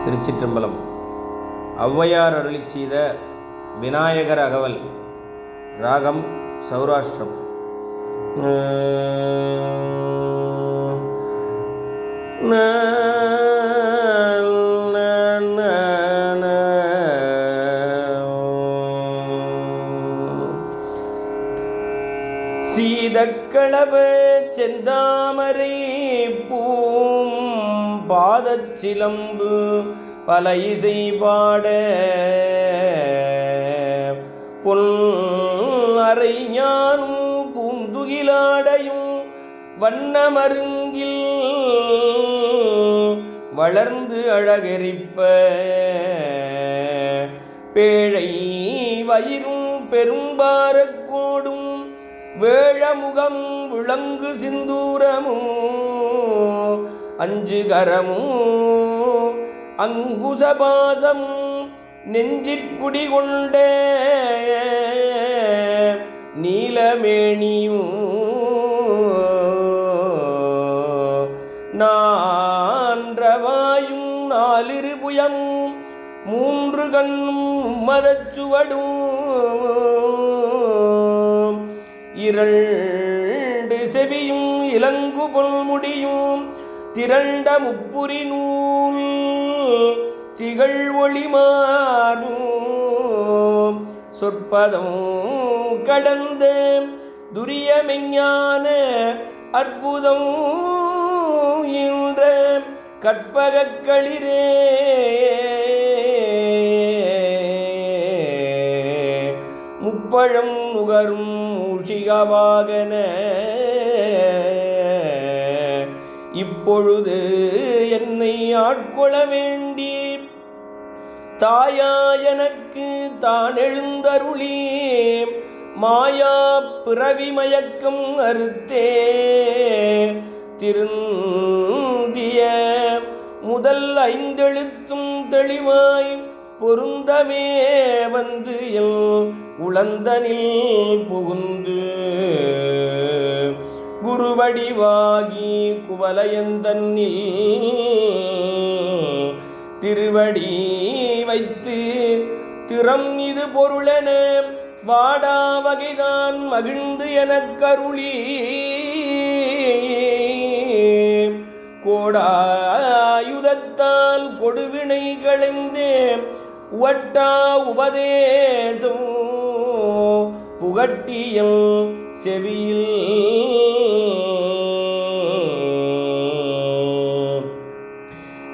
திருச்சிற்றம்பலம். ஔவையார் அருளிச் செய்த விநாயகர் அகவல். ராகம் சௌராஷ்டிரம். சீதக்களப செந்தாமரை பூம் பாதச்சிலம்பு பல இசை பாட பொன் அறை ஞானும் பூந்துகிலாடையும் வண்ணமருங்கில் வளர்ந்து அழகெரிப்ப பேழை வயிறும் பெரும்பாரக்கோடும் வேழமுகம் விளங்கு சிந்தூரமும் அஞ்சு கரமும் அங்குசபாசமும் நெஞ்சிற்குடி கொண்ட நீலமேனியும் நான்றவாயும் நாலிரு புயமும் மூன்று கண்ணும் மதச்சுவடும் இரண்டு செவியும் இலங்கு பொல்முடியும் திரண்ட முப்புரி நூல் திகழ் ஒளிமாறும் சொற்பதம் கடந்த துரியமெஞ்ஞான அற்புதம் என்ற கற்பகக்களிரே முப்பழம் நுகரும் மூஷிகவாகன இப்பொழுது என்னை ஆட்கொள்ள வேண்டி தாயா எனக்கு தான் எழுந்தருளி மாயா பிறவி மயக்கம் அறுத்தே திருந்திய முதல் ஐந்தெழுத்தும் தெளிவாய் பொருந்தமே வந்து என் உளந்தனில் புகுந்து குருவடிவாகி குவலயந்தன்னில் திருவடி வைத்து திறம் இது பொருளென வாடா வகைதான் மகிழ்ந்து எனக்கருளி கோடாயுதத்தால் கொடுவினை களைந்தே உவட்டா உபதேசம் புகட்டியம் செவியில்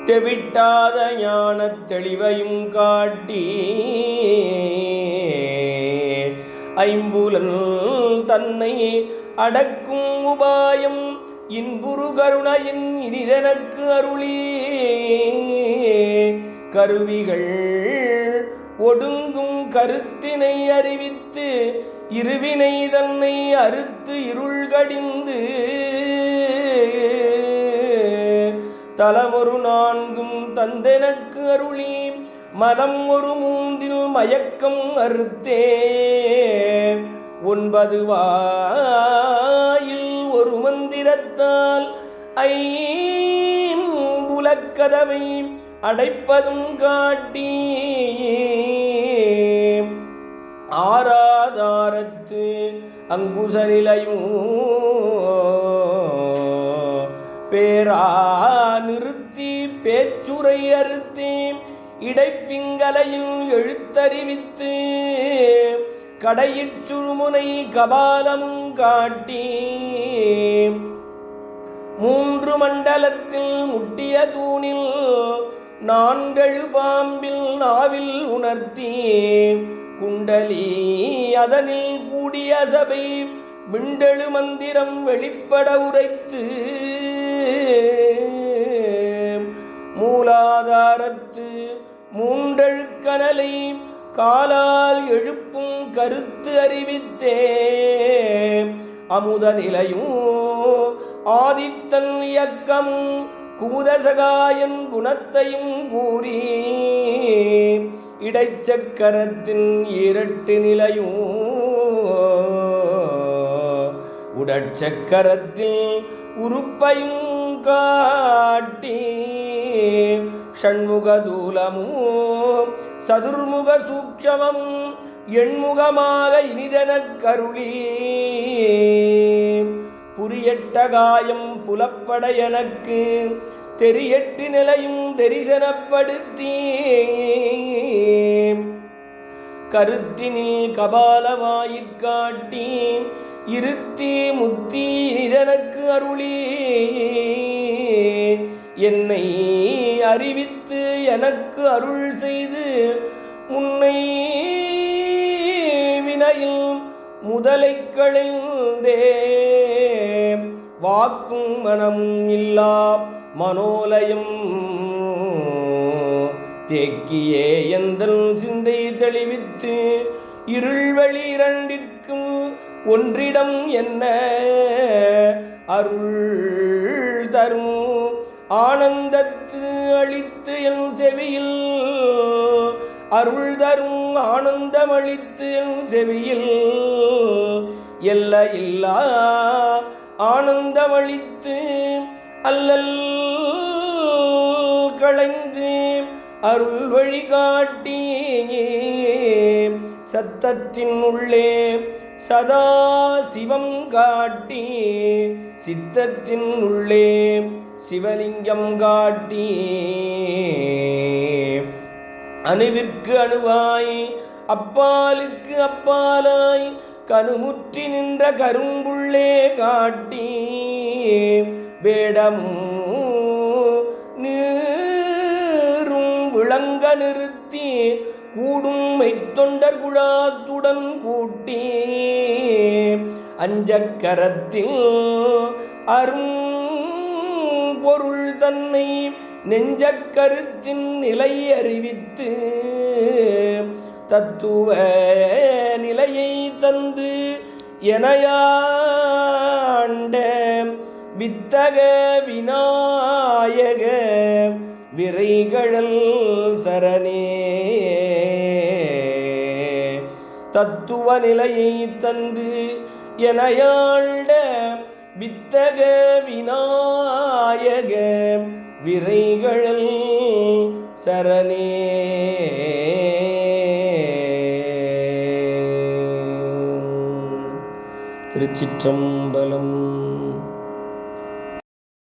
தெவிட்டாத ஞானத் தெளிவையும் காட்டி ஐம்புலன் தன்னை அடக்கும் உபாயம் இன்புரு கருணையின் இனிதனக்கு அருளி கருவிகள் ஒடுங்கும் கருத்தினை அறிவித்து இருவினை தன்னை அறுத்து இருள் கடிந்து தலமொரு நான்கும் தந்தெனக்கு அருளி மனம் ஒரு மூன்றில் மயக்கம் அறுத்தே ஒன்பது வாயில் ஒரு மந்திரத்தால் ஐம்புலக்கதவை அடைப்பதும் காட்டி ஆராதாரத்து அங்குச நிலையும் பேரா நிறுத்தி பேச்சுரை அறுத்தி இடைப்பிங்கலையில் எழுத்தறிவித்து கடையிற்றுமுனை கபாலம் காட்டி மூன்று மண்டலத்தில் முட்டிய தூணில் நான்கழு பாம்பில் நாவில் உணர்த்தி குண்டலி அதனில் கூடிய சபை மிண்டெழு மந்திரம் வெளிப்பட உரைத்து மூலாதாரத்து மூன்றழுக்கனலை காலால் எழுப்பும் கருத்து அறிவித்தே அமுத நிலையும் ஆதித்தன் இயக்கம் கூதசகாயன் குணத்தையும் கூறி இடைச்சக்கரத்தின் இரட்டு நிலையும் உடற்சக்கரத்தில் உறுப்பையும் காட்டி ஷண்முகதூலமும் சதுர்முக சூக்ஷமம் எண்முகமாக இனிதனக் கருளி புரியட்ட காயம் புலப்பட எனக்கு தெரியட்டு நிலையும் தரிசனப்படுத்தி கருத்தினில் கபாலவாயிற்காட்டி இருத்தி முத்தி இனிதனக்கு அருளி என்னை அறிவித்து எனக்கு அருள் செய்து முன்னை வினையில் முதலை களைந்தே வாக்கும் மனமும் இல்லா மனோலயம் தேக்கியே எந்தன் சிந்தை தெளிவித்து இருள்வழி இரண்டிற்கும் ஒன்றிடம் என்ன அருள் தரும் ஆனந்தத்து அளித்து என் செவியில் அருள் தரும் ஆனந்தமளித்து என் செவியில் எல்ல இல்லா ஆனந்தமளித்து அல்லல் களைந்து அருள் வழிகாட்டி சத்தத்தின் உள்ளே சதா சிவம் காட்டி சித்தத்தின் உள்ளே சிவலிங்கம் காட்டி அணுவிற்கு அணுவாய் அப்பாலுக்கு அப்பாலாய் கணுமுற்றி நின்ற கரும்புள்ளே காட்டி வேடமும் நீரும் விளங்க நிறுத்தி கூடும் மெய்த்தொண்டர் குழாத்துடன் கூட்டி அஞ்சக்கரத்தில் அரும் பொருள் தன்னை நெஞ்சக்கருத்தின் நிலை அறிவித்து தத்துவ நிலையை தந்து எனையாண்ட வித்தக விநாயக விரைகழல் சரணே தத்துவ நிலையை தந்து எனையாண்ட வித்தக விநாயக விரைகழல் சரணே. திருச்சிற்றம்பலம்.